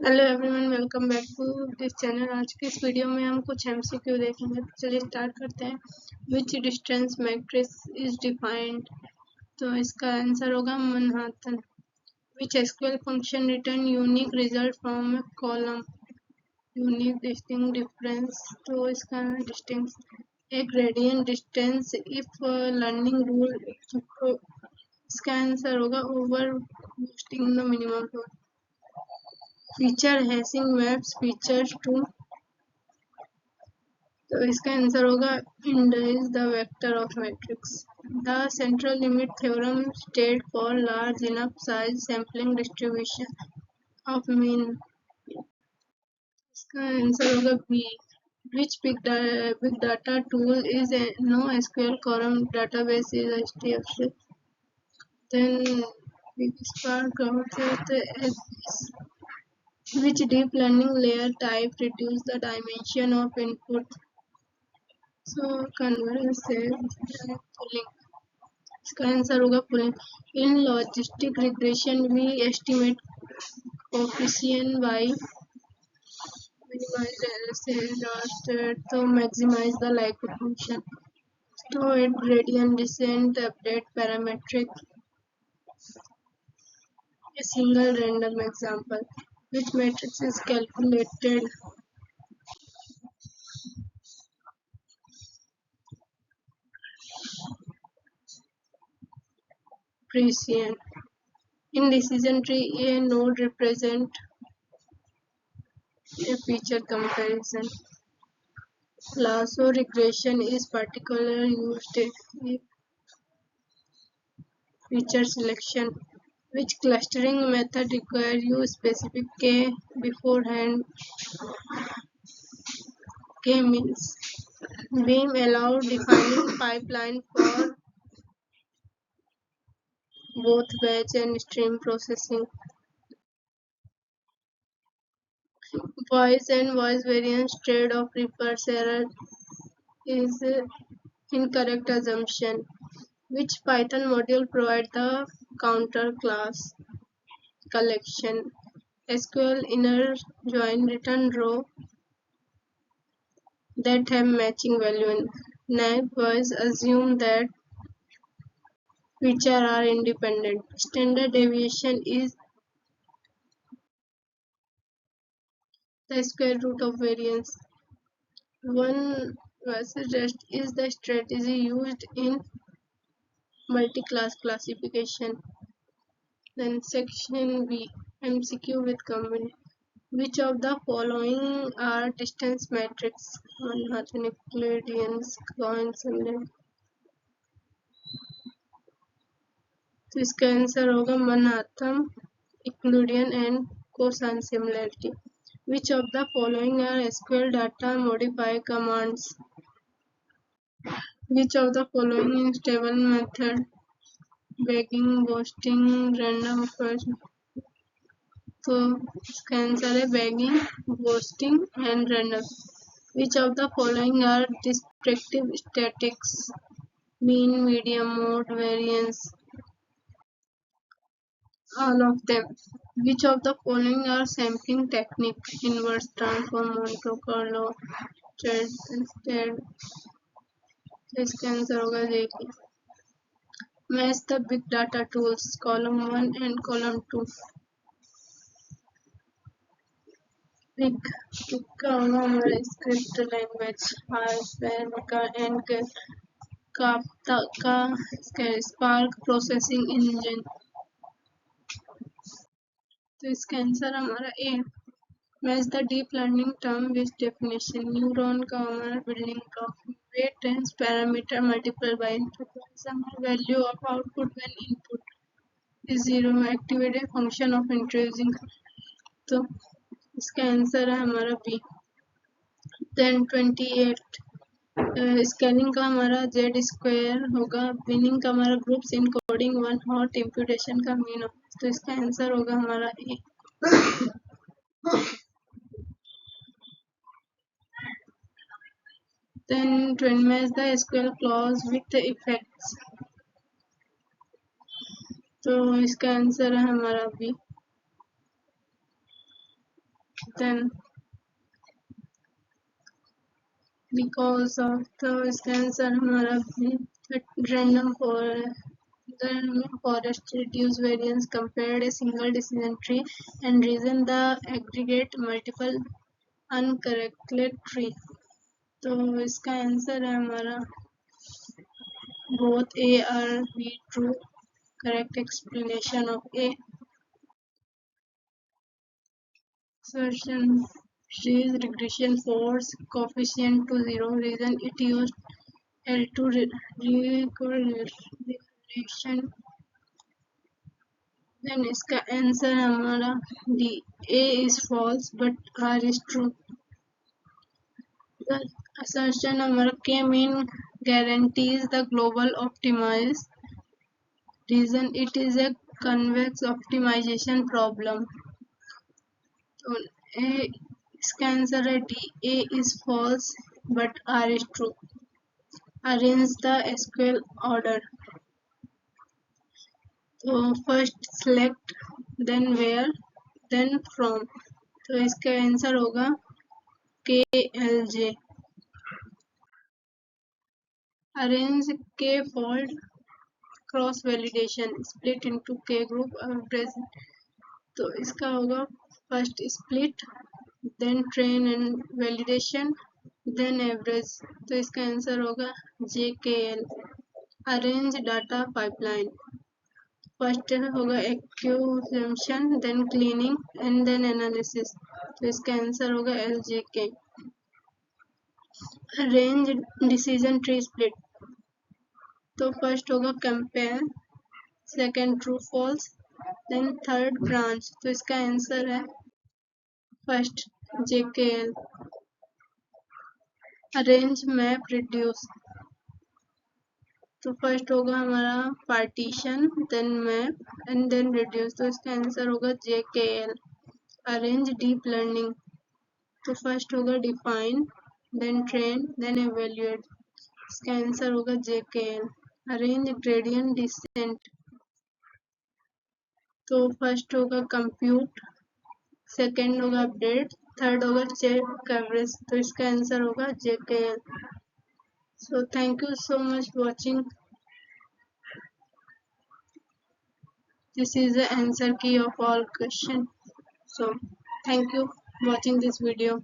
Hello everyone, welcome back to this channel. आज के इस वीडियो में हम कुछ MCQ देखेंगे। तो चलिए स्टार्ट करते हैं। Which distance metrics is defined. तो इसका आंसर होगा Manhattan. Which SQL function return unique result from a column. Unique distinct difference. तो इसका distance a gradient distance if learning rule. तो इसका आंसर होगा over boosting the minimum rule. Feature hashing maps features to. तो इसका answer होगा end is the vector of matrix. The central limit theorem state for large enough size sampling distribution of mean. इसका answer होगा B. Which big data tool is a NoSQL column database is HDFC? Then big spark which deep learning layer type reduce the dimension of input? So convergence pulling. इसका answer होगा pulling. In logistic regression we estimate coefficient by minimize to maximize the likelihood function. तो it gradient descent update parametric. A single random example. Which matrix is calculated prescient? In decision tree, a node represents a feature comparison. Lasso regression is particularly used in feature selection. Which clustering method requires you specific K beforehand? K means Beam allow defining pipeline for both batch and stream processing. Voice and voice variance trade-off reverse error is incorrect assumption. Which Python module provides the counter class collection? SQL inner join return row that have matching value in nav was assume that features are independent. Standard deviation is the square root of variance. One versus rest is the strategy used in multi-class classification. Then section B, MCQ with comment. Which of the following are distance metrics? Manhattan, Euclidean, coincident. तो इसका answer होगा Manhattan, Euclidean and cosine similarity. Which of the following are SQL data modify commands? Which of the following is stable method? Bagging, boosting, random first. तो इसका answer है bagging, boasting and random. Which of the following are descriptive statistics? Mean, median, mode, variance. All of them. Which of the following are sampling technique? Inverse transform, Monte Carlo, instead. तो इसका answer होगा देखिए. Match the big data tools, column 1 and column 2. Big का होगा हमारा script language, का and Kafka का Spark processing engine. तो इसका आंसर हमारा A. Match the deep learning term with definition. Neuron का हमारा बिल्डिंग का weight times parameter multiply by input. Value of output when input is 0. Activated function of introducing. तो इसका answer है हमारा बी. देन 28 स्कैनिंग का हमारा जेड स्क्वायर होगा. बिनिंग का हमारा groups encoding one hot imputation का मीन. तो इसका आंसर होगा हमारा ए. Then to match the SQL clause with the effects. तो इसका आंसर है हमारा B. then because of the इसका आंसर हमारा random for the forest reduce variance compared a single decision tree and reason the aggregate multiple uncorrected tree. तो इसका answer है हमारा both A are B true. Correct explanation of A. Assertion is regression force coefficient to 0. Reason it used L2 regression. Then इसका answer हमारा D. A is false but R is true. The assertion हमारा K mean guarantees the global optimize. Reason it is a convex optimization problem. So A इसका answer है D. A is false but R is true. Arrange the SQL order. तो first select, then where, then from. तो इसका answer होगा KLJ. Arrange K-fold cross validation. Split into K group average. तो इसका होगा first split, then train and validation, then average. तो इसका answer होगा JKL. Arrange data pipeline. First होगा acquisition, then cleaning and then analysis. तो इसका आंसर होगा LJK. Range decision tree split. तो फर्स्ट होगा compare, second true false, then third branch. तो इसका आंसर है first JKL. Arrange map reduce. तो फर्स्ट होगा हमारा partition, then map and then reduce. तो इसका आंसर होगा JKL. Arrange deep learning. तो फर्स्ट होगा define, then train, then evaluate. इसका आंसर होगा JKL. Arrange gradient descent. तो फर्स्ट होगा कंप्यूट, सेकंड होगा अपडेट, थर्ड होगा चेक कवरेज. तो इसका आंसर होगा JKL. So thank you so much for watching. This is the answer key of all question. So thank you for watching this video.